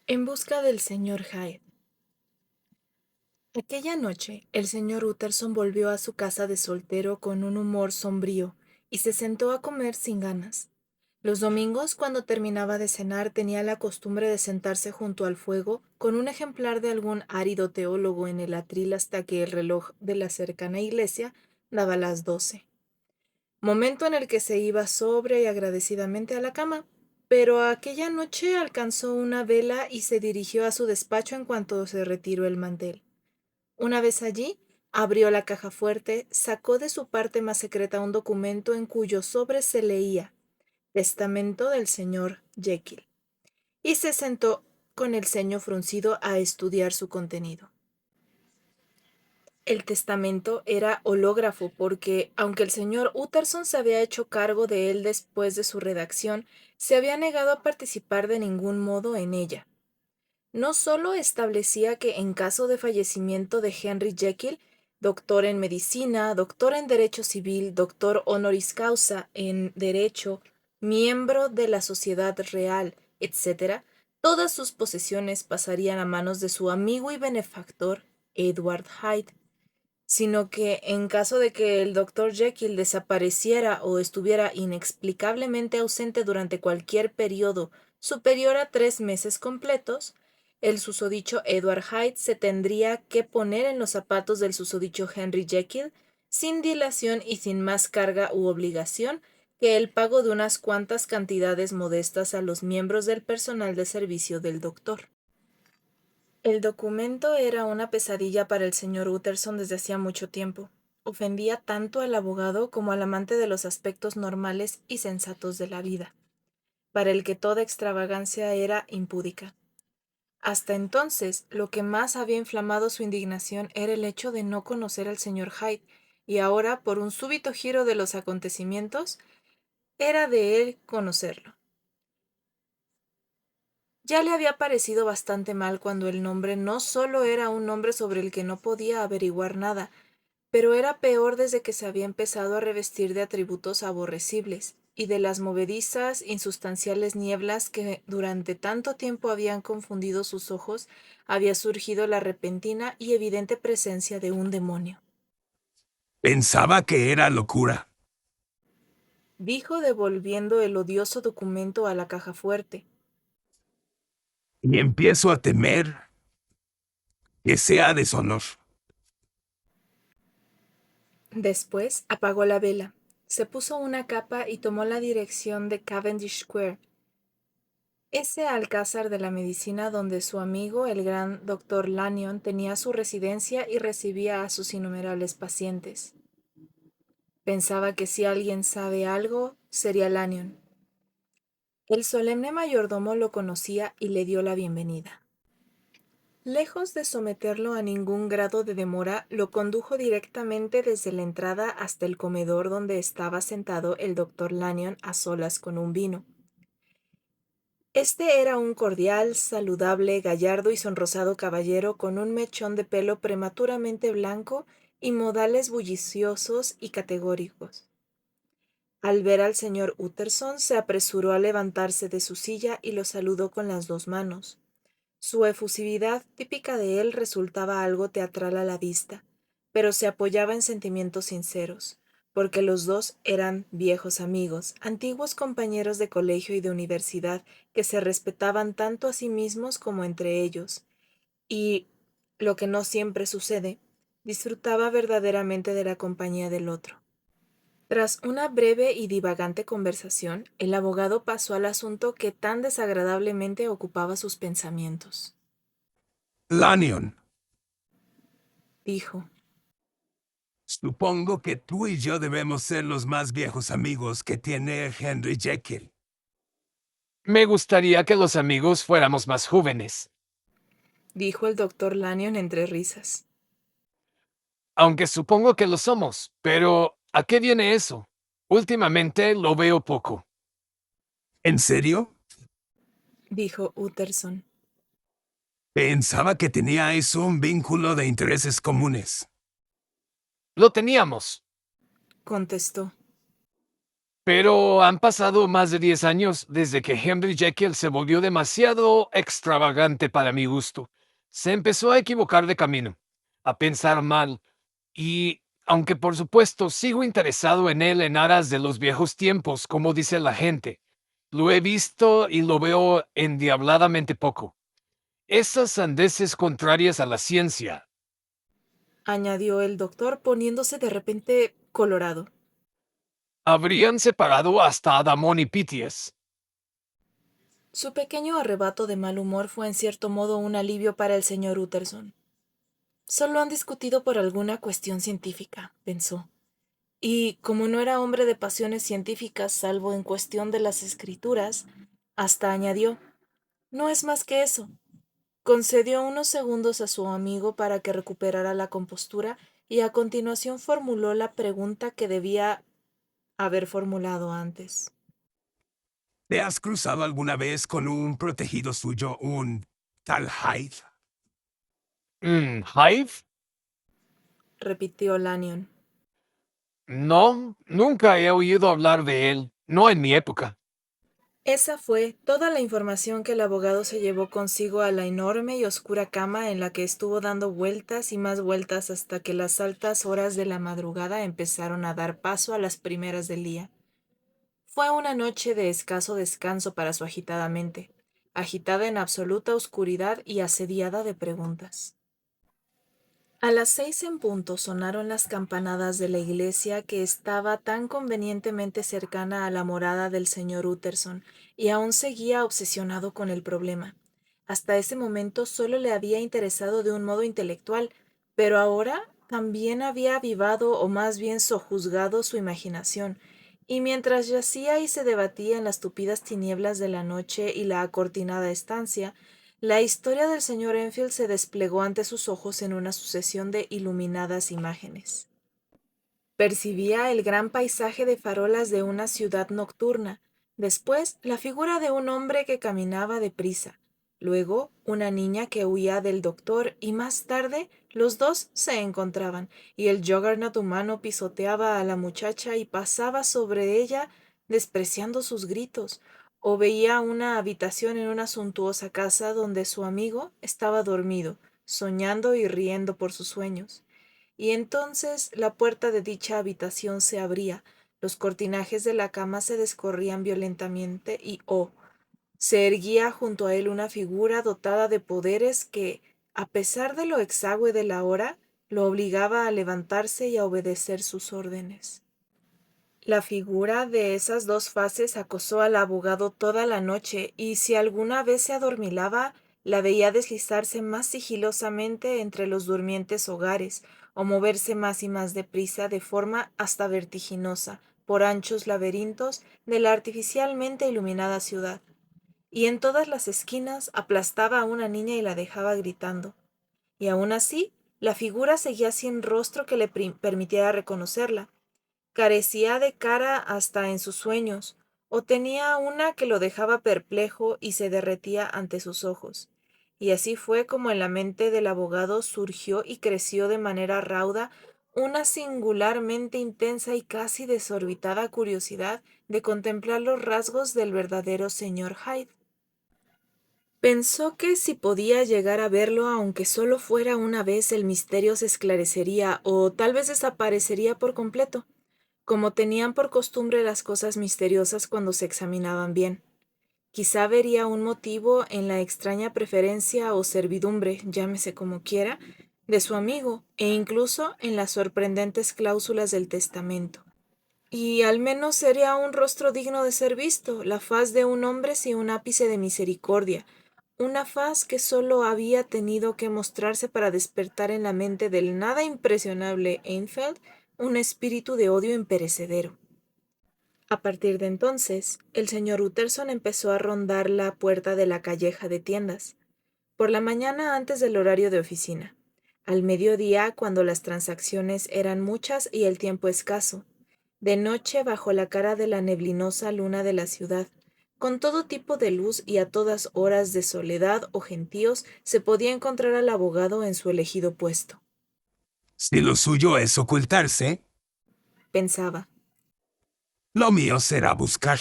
En busca del señor Hyde. Aquella noche, el señor Utterson volvió a su casa de soltero con un humor sombrío y se sentó a comer sin ganas. Los domingos, cuando terminaba de cenar, tenía la costumbre de sentarse junto al fuego con un ejemplar de algún árido teólogo en el atril hasta que el reloj de la cercana iglesia daba las 12. Momento en el que se iba sobria y agradecidamente a la cama. Pero aquella noche alcanzó una vela y se dirigió a su despacho en cuanto se retiró el mantel. Una vez allí, abrió la caja fuerte, sacó de su parte más secreta un documento en cuyo sobre se leía Testamento del señor Jekyll, y se sentó con el ceño fruncido a estudiar su contenido. El testamento era hológrafo porque, aunque el señor Utterson se había hecho cargo de él después de su redacción, se había negado a participar de ningún modo en ella. No solo establecía que en caso de fallecimiento de Henry Jekyll, doctor en medicina, doctor en derecho civil, doctor honoris causa en derecho, miembro de la sociedad real, etc., todas sus posesiones pasarían a manos de su amigo y benefactor, Edward Hyde, sino que en caso de que el doctor Jekyll desapareciera o estuviera inexplicablemente ausente durante cualquier periodo superior a 3 meses completos, el susodicho Edward Hyde se tendría que poner en los zapatos del susodicho Henry Jekyll sin dilación y sin más carga u obligación que el pago de unas cuantas cantidades modestas a los miembros del personal de servicio del doctor. El documento era una pesadilla para el señor Utterson desde hacía mucho tiempo. Ofendía tanto al abogado como al amante de los aspectos normales y sensatos de la vida, para el que toda extravagancia era impúdica. Hasta entonces, lo que más había inflamado su indignación era el hecho de no conocer al señor Hyde, y ahora, por un súbito giro de los acontecimientos, era de él conocerlo. Ya le había parecido bastante mal cuando el nombre no solo era un nombre sobre el que no podía averiguar nada, pero era peor desde que se había empezado a revestir de atributos aborrecibles, y de las movedizas, insustanciales nieblas que durante tanto tiempo habían confundido sus ojos, había surgido la repentina y evidente presencia de un demonio. Pensaba que era locura. Dijo devolviendo el odioso documento a la caja fuerte. Y empiezo a temer que sea deshonor. Después apagó la vela, se puso una capa y tomó la dirección de Cavendish Square, ese alcázar de la medicina donde su amigo, el gran doctor Lanyon, tenía su residencia y recibía a sus innumerables pacientes. Pensaba que si alguien sabe algo, sería Lanyon. El solemne mayordomo lo conocía y le dio la bienvenida. Lejos de someterlo a ningún grado de demora, lo condujo directamente desde la entrada hasta el comedor donde estaba sentado el doctor Lanyon a solas con un vino. Este era un cordial, saludable, gallardo y sonrosado caballero con un mechón de pelo prematuramente blanco y modales bulliciosos y categóricos. Al ver al señor Utterson, se apresuró a levantarse de su silla y lo saludó con las 2 manos. Su efusividad, típica de él, resultaba algo teatral a la vista, pero se apoyaba en sentimientos sinceros, porque los dos eran viejos amigos, antiguos compañeros de colegio y de universidad, que se respetaban tanto a sí mismos como entre ellos, y, lo que no siempre sucede, disfrutaba verdaderamente de la compañía del otro. Tras una breve y divagante conversación, el abogado pasó al asunto que tan desagradablemente ocupaba sus pensamientos. Lanyon, Dijo. supongo que tú y yo debemos ser los más viejos amigos que tiene Henry Jekyll. Me gustaría que los amigos fuéramos más jóvenes, Dijo el doctor Lanyon entre risas. aunque supongo que lo somos, pero ¿a qué viene eso? Últimamente lo veo poco. ¿En serio? Dijo Utterson. Pensaba que teníais un vínculo de intereses comunes. Lo teníamos. Contestó. Pero han pasado más de 10 años desde que Henry Jekyll se volvió demasiado extravagante para mi gusto. Se empezó a equivocar de camino, a pensar mal, y aunque por supuesto sigo interesado en él en aras de los viejos tiempos, como dice la gente, lo he visto y lo veo endiabladamente poco. Esas sandeces contrarias a la ciencia. añadió el doctor poniéndose de repente colorado. Habrían separado hasta a Damón y Pitiés. Su pequeño arrebato de mal humor fue en cierto modo un alivio para el señor Utterson. Solo han discutido por alguna cuestión científica, pensó. Y como no era hombre de pasiones científicas salvo en cuestión de las escrituras, hasta añadió, no es más que eso. Concedió unos segundos a su amigo para que recuperara la compostura y a continuación formuló la pregunta que debía haber formulado antes. ¿Te has cruzado alguna vez con un protegido suyo, un tal Hyde? ¿Hive? Repitió Lanyon. No, nunca he oído hablar de él, no en mi época. Esa fue toda la información que el abogado se llevó consigo a la enorme y oscura cama en la que estuvo dando vueltas y más vueltas hasta que las altas horas de la madrugada empezaron a dar paso a las primeras del día. Fue una noche de escaso descanso para su agitada mente, agitada en absoluta oscuridad y asediada de preguntas. A las 6 en punto sonaron las campanadas de la iglesia que estaba tan convenientemente cercana a la morada del señor Utterson, y aún seguía obsesionado con el problema. Hasta ese momento solo le había interesado de un modo intelectual, pero ahora también había avivado o más bien sojuzgado su imaginación, y mientras yacía y se debatía en las tupidas tinieblas de la noche y la acortinada estancia, la historia del señor Enfield se desplegó ante sus ojos en una sucesión de iluminadas imágenes. Percibía el gran paisaje de farolas de una ciudad nocturna, después la figura de un hombre que caminaba deprisa, luego una niña que huía del doctor y más tarde los dos se encontraban y el juggernaut humano pisoteaba a la muchacha y pasaba sobre ella despreciando sus gritos, o veía una habitación en una suntuosa casa donde su amigo estaba dormido, soñando y riendo por sus sueños. Y entonces la puerta de dicha habitación se abría, los cortinajes de la cama se descorrían violentamente y se erguía junto a él una figura dotada de poderes que, a pesar de lo exagüe de la hora, lo obligaba a levantarse y a obedecer sus órdenes. La figura de esas dos faces acosó al abogado toda la noche, y si alguna vez se adormilaba, la veía deslizarse más sigilosamente entre los durmientes hogares, o moverse más y más deprisa, de forma hasta vertiginosa, por anchos laberintos de la artificialmente iluminada ciudad. Y en todas las esquinas aplastaba a una niña y la dejaba gritando. Y aun así, la figura seguía sin rostro que le permitiera reconocerla. Carecía de cara hasta en sus sueños, o tenía una que lo dejaba perplejo y se derretía ante sus ojos. Y así fue como en la mente del abogado surgió y creció de manera rauda una singularmente intensa y casi desorbitada curiosidad de contemplar los rasgos del verdadero señor Hyde. Pensó que si podía llegar a verlo, aunque solo fuera una vez, el misterio se esclarecería o tal vez desaparecería por completo, como tenían por costumbre las cosas misteriosas cuando se examinaban bien. Quizá vería un motivo en la extraña preferencia o servidumbre, llámese como quiera, de su amigo, e incluso en las sorprendentes cláusulas del testamento. Y al menos sería un rostro digno de ser visto, la faz de un hombre sin un ápice de misericordia, una faz que solo había tenido que mostrarse para despertar en la mente del nada impresionable Enfield un espíritu de odio imperecedero. A partir de entonces, el señor Utterson empezó a rondar la puerta de la calleja de tiendas, por la mañana antes del horario de oficina, al mediodía cuando las transacciones eran muchas y el tiempo escaso, de noche bajo la cara de la neblinosa luna de la ciudad, con todo tipo de luz y a todas horas de soledad o gentíos se podía encontrar al abogado en su elegido puesto. Si lo suyo es ocultarse, Pensaba. Lo mío será buscar.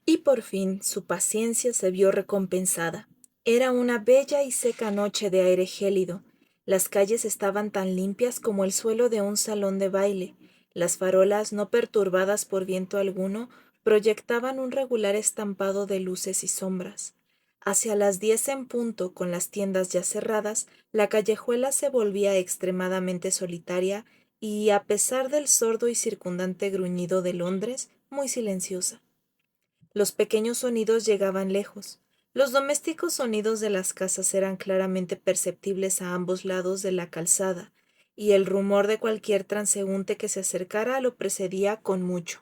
Y por fin su paciencia se vio recompensada. Era una bella y seca noche de aire gélido. Las calles estaban tan limpias como el suelo de un salón de baile. Las farolas, no perturbadas por viento alguno, proyectaban un regular estampado de luces y sombras. Hacia las 10 en punto, con las tiendas ya cerradas, la callejuela se volvía extremadamente solitaria y, a pesar del sordo y circundante gruñido de Londres, muy silenciosa. Los pequeños sonidos llegaban lejos. Los domésticos sonidos de las casas eran claramente perceptibles a ambos lados de la calzada, y el rumor de cualquier transeúnte que se acercara lo precedía con mucho.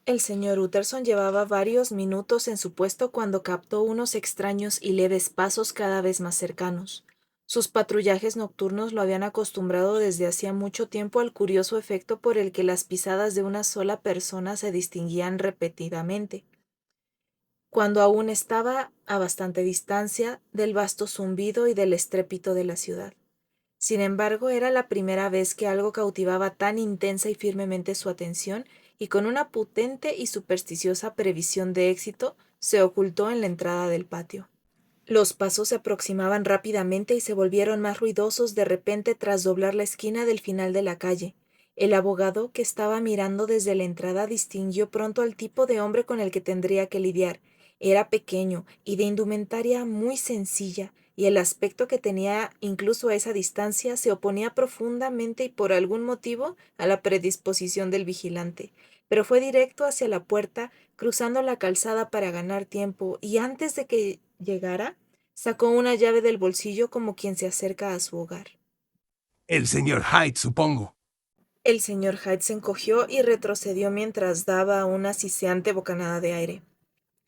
El señor Utterson llevaba varios minutos en su puesto cuando captó unos extraños y leves pasos cada vez más cercanos. Sus patrullajes nocturnos lo habían acostumbrado desde hacía mucho tiempo al curioso efecto por el que las pisadas de una sola persona se distinguían repetidamente cuando aún estaba a bastante distancia del vasto zumbido y del estrépito de la ciudad. Sin embargo, era la primera vez que algo cautivaba tan intensa y firmemente su atención, y con una potente y supersticiosa previsión de éxito, se ocultó en la entrada del patio. Los pasos se aproximaban rápidamente y se volvieron más ruidosos de repente tras doblar la esquina del final de la calle. El abogado, que estaba mirando desde la entrada, distinguió pronto al tipo de hombre con el que tendría que lidiar. Era pequeño y de indumentaria muy sencilla, y el aspecto que tenía incluso a esa distancia se oponía profundamente y por algún motivo a la predisposición del vigilante. Pero fue directo hacia la puerta, cruzando la calzada para ganar tiempo, y antes de que llegara, sacó una llave del bolsillo como quien se acerca a su hogar. El señor Hyde, supongo. El señor Hyde se encogió y retrocedió mientras daba una siseante bocanada de aire.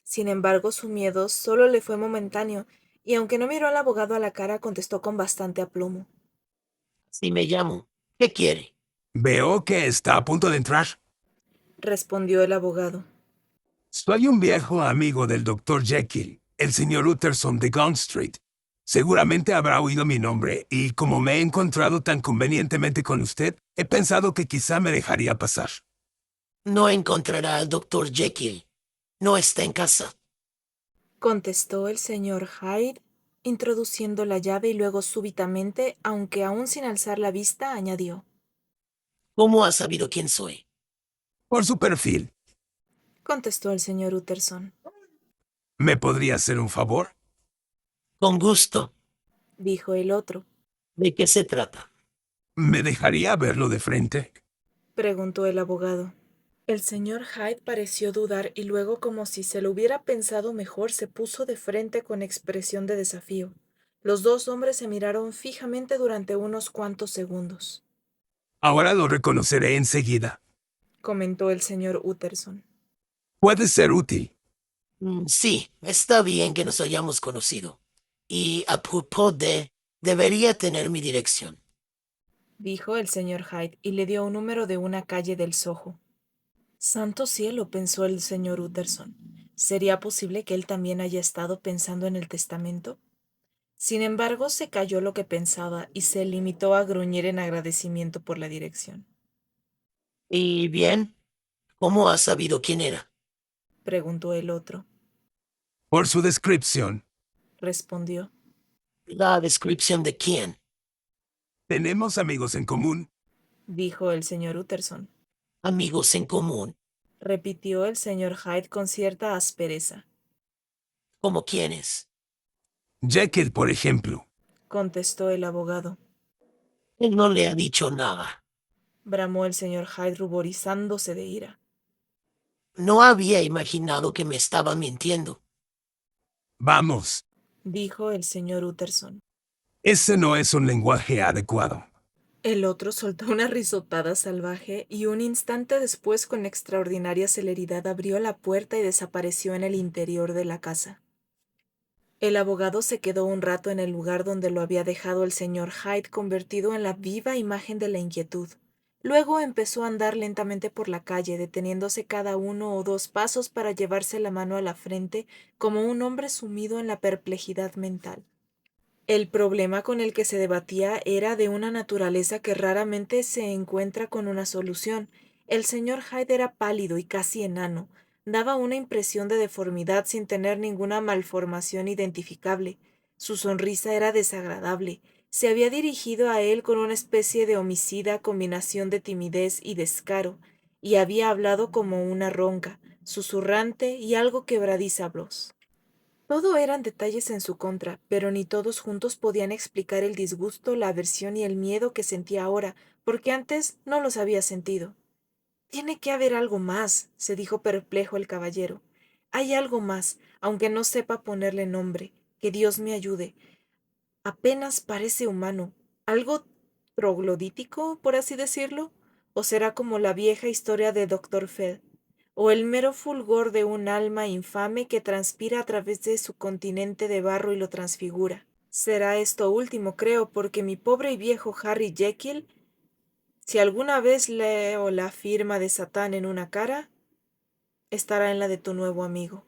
Sin embargo, su miedo solo le fue momentáneo, y aunque no miró al abogado a la cara, contestó con bastante aplomo. Si me llamo, ¿qué quiere? Veo que está a punto de entrar. Respondió el abogado. Soy un viejo amigo del doctor Jekyll, el señor Utterson de Gaunt Street. Seguramente habrá oído mi nombre, y como me he encontrado tan convenientemente con usted, he pensado que quizá me dejaría pasar. No encontrará al doctor Jekyll. No está en casa. Contestó el señor Hyde, introduciendo la llave y luego súbitamente, aunque aún sin alzar la vista, añadió. ¿Cómo ha sabido quién soy? Por su perfil, Contestó el señor Utterson. ¿me podría hacer un favor? Con gusto. Dijo el otro. ¿De qué se trata? ¿Me dejaría verlo de frente? Preguntó el abogado. El señor Hyde pareció dudar y luego, como si se lo hubiera pensado mejor, se puso de frente con expresión de desafío. Los dos hombres se miraron fijamente durante unos cuantos segundos. Ahora lo reconoceré enseguida. Comentó el señor Utterson. Puede ser útil. Sí, está bien que nos hayamos conocido. Y a propos de, debería tener mi dirección. Dijo el señor Hyde y le dio un número de una calle del Soho. Santo cielo, pensó el señor Utterson. ¿Sería posible que él también haya estado pensando en el testamento? Sin embargo, se calló lo que pensaba y se limitó a gruñir en agradecimiento por la dirección. ¿Y bien? ¿Cómo ha sabido quién era? Preguntó el otro. Por su descripción, Respondió. ¿La descripción de quién? tenemos amigos en común. Dijo el señor Utterson. Amigos en común. Repitió el señor Hyde con cierta aspereza. ¿Cómo quiénes? Jekyll, por ejemplo. Contestó el abogado. Él no le ha dicho nada. Bramó el señor Hyde ruborizándose de ira. No había imaginado que me estaba mintiendo. Vamos, Dijo el señor Utterson. ese no es un lenguaje adecuado. El otro soltó una risotada salvaje y un instante después, con extraordinaria celeridad, abrió la puerta y desapareció en el interior de la casa. El abogado se quedó un rato en el lugar donde lo había dejado el señor Hyde, convertido en la viva imagen de la inquietud. Luego empezó a andar lentamente por la calle, deteniéndose cada 1 o 2 pasos para llevarse la mano a la frente, como un hombre sumido en la perplejidad mental. El problema con el que se debatía era de una naturaleza que raramente se encuentra con una solución. El señor Hyde era pálido y casi enano. Daba una impresión de deformidad sin tener ninguna malformación identificable. Su sonrisa era desagradable. Se había dirigido a él con una especie de homicida combinación de timidez y descaro, y había hablado como una ronca, susurrante y algo quebradiza voz. Todo eran detalles en su contra, pero ni todos juntos podían explicar el disgusto, la aversión y el miedo que sentía ahora, porque antes no los había sentido. Tiene que haber algo más, se dijo perplejo el caballero. Hay algo más, aunque no sepa ponerle nombre. Que Dios me ayude. Apenas parece humano. ¿Algo troglodítico, por así decirlo? ¿O será como la vieja historia de Dr. Fell? ¿O el mero fulgor de un alma infame que transpira a través de su continente de barro y lo transfigura? Será esto último, creo, porque mi pobre y viejo Harry Jekyll, si alguna vez leo la firma de Satán en una cara, estará en la de tu nuevo amigo.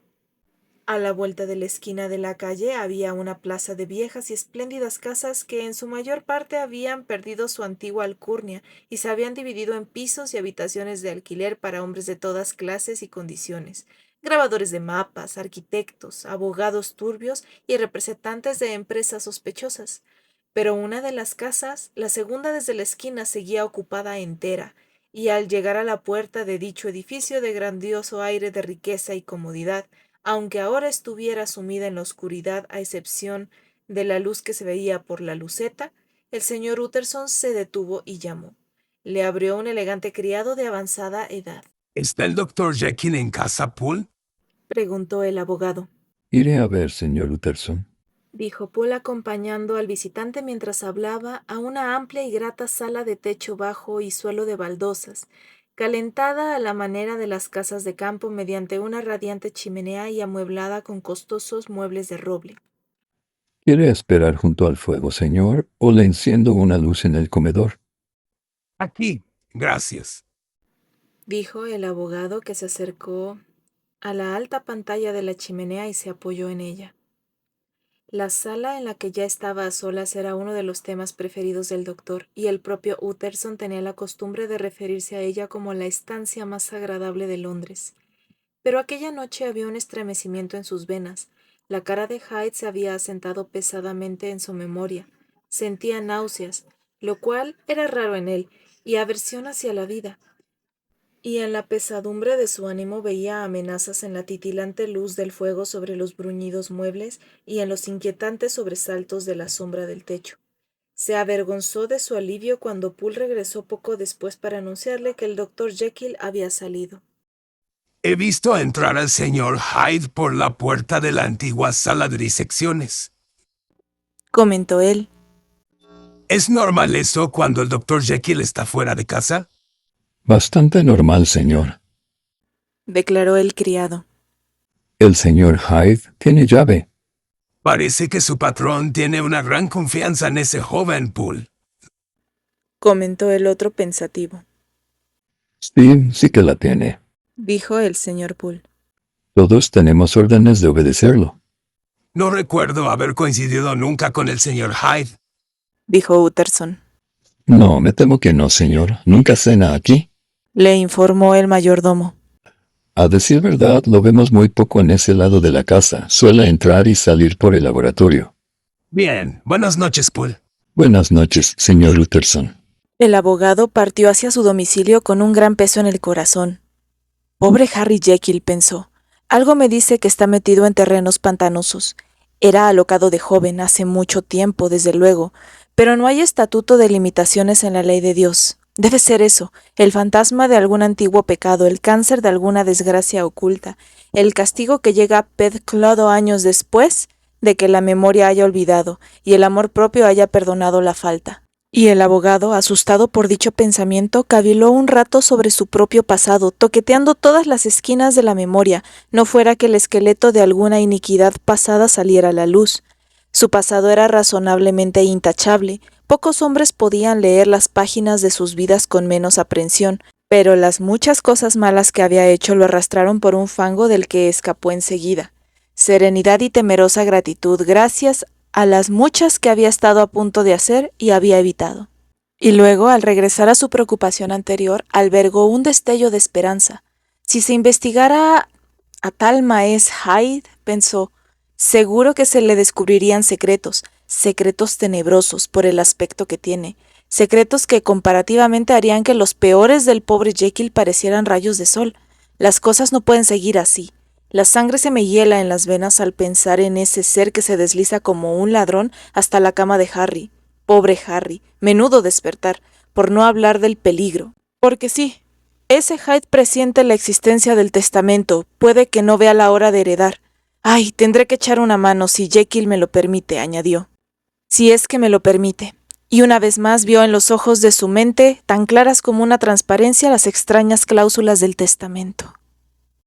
A la vuelta de la esquina de la calle había una plaza de viejas y espléndidas casas que en su mayor parte habían perdido su antigua alcurnia y se habían dividido en pisos y habitaciones de alquiler para hombres de todas clases y condiciones, grabadores de mapas, arquitectos, abogados turbios y representantes de empresas sospechosas. Pero una de las casas, la segunda desde la esquina, seguía ocupada entera, y al llegar a la puerta de dicho edificio de grandioso aire de riqueza y comodidad, aunque ahora estuviera sumida en la oscuridad a excepción de la luz que se veía por la luceta, el señor Utterson se detuvo y llamó. Le abrió un elegante criado de avanzada edad. ¿Está el doctor Jekyll en casa, Poole? Preguntó el abogado. Iré a ver, señor Utterson. Dijo Poole acompañando al visitante mientras hablaba a una amplia y grata sala de techo bajo y suelo de baldosas, calentada a la manera de las casas de campo mediante una radiante chimenea y amueblada con costosos muebles de roble. ¿Quiere esperar junto al fuego, señor, o le enciendo una luz en el comedor? Aquí, gracias. Dijo el abogado, que se acercó a la alta pantalla de la chimenea y se apoyó en ella. La sala en la que ya estaba a solas era uno de los temas preferidos del doctor, y el propio Utterson tenía la costumbre de referirse a ella como la estancia más agradable de Londres. Pero aquella noche había un estremecimiento en sus venas. La cara de Hyde se había asentado pesadamente en su memoria. Sentía náuseas, lo cual era raro en él, y aversión hacia la vida. Y en la pesadumbre de su ánimo veía amenazas en la titilante luz del fuego sobre los bruñidos muebles y en los inquietantes sobresaltos de la sombra del techo. Se avergonzó de su alivio cuando Poole regresó poco después para anunciarle que el doctor Jekyll había salido. He visto entrar al señor Hyde por la puerta de la antigua sala de disecciones. Comentó él. ¿Es normal eso cuando el doctor Jekyll está fuera de casa? Bastante normal, señor. Declaró el criado. El señor Hyde tiene llave. Parece que su patrón tiene una gran confianza en ese joven, Poole. Comentó el otro pensativo. Sí que la tiene. Dijo el señor Poole. Todos tenemos órdenes de obedecerlo. No recuerdo haber coincidido nunca con el señor Hyde. Dijo Utterson. No, me temo que no, señor. Nunca cena aquí. Le informó el mayordomo. A decir verdad, lo vemos muy poco en ese lado de la casa. Suele entrar y salir por el laboratorio. Bien, buenas noches, Poole. Buenas noches, señor Utterson. El abogado partió hacia su domicilio con un gran peso en el corazón. Pobre Harry Jekyll, pensó. Algo me dice que está metido en terrenos pantanosos. Era alocado de joven hace mucho tiempo, desde luego, pero no hay estatuto de limitaciones en la ley de Dios. Debe ser eso, el fantasma de algún antiguo pecado, el cáncer de alguna desgracia oculta, el castigo que llega pedclodo años después de que la memoria haya olvidado y el amor propio haya perdonado la falta. Y el abogado, asustado por dicho pensamiento, caviló un rato sobre su propio pasado, toqueteando todas las esquinas de la memoria, no fuera que el esqueleto de alguna iniquidad pasada saliera a la luz. Su pasado era razonablemente intachable. Pocos hombres podían leer las páginas de sus vidas con menos aprensión, pero las muchas cosas malas que había hecho lo arrastraron por un fango del que escapó enseguida. Serenidad y temerosa gratitud, gracias a las muchas que había estado a punto de hacer y había evitado. Y luego, al regresar a su preocupación anterior, albergó un destello de esperanza. Si se investigara a tal Maes Hyde, pensó, seguro que se le descubrirían secretos, secretos tenebrosos por el aspecto que tiene, secretos que comparativamente harían que los peores del pobre Jekyll parecieran rayos de sol. Las cosas no pueden seguir así. La sangre se me hiela en las venas al pensar en ese ser que se desliza como un ladrón hasta la cama de Harry. Pobre Harry, menudo despertar, por no hablar del peligro. Porque sí, ese Hyde presiente la existencia del testamento, puede que no vea la hora de heredar. Ay, tendré que echar una mano si Jekyll me lo permite, añadió. Si es que me lo permite. Y una vez más vio en los ojos de su mente, tan claras como una transparencia, las extrañas cláusulas del testamento.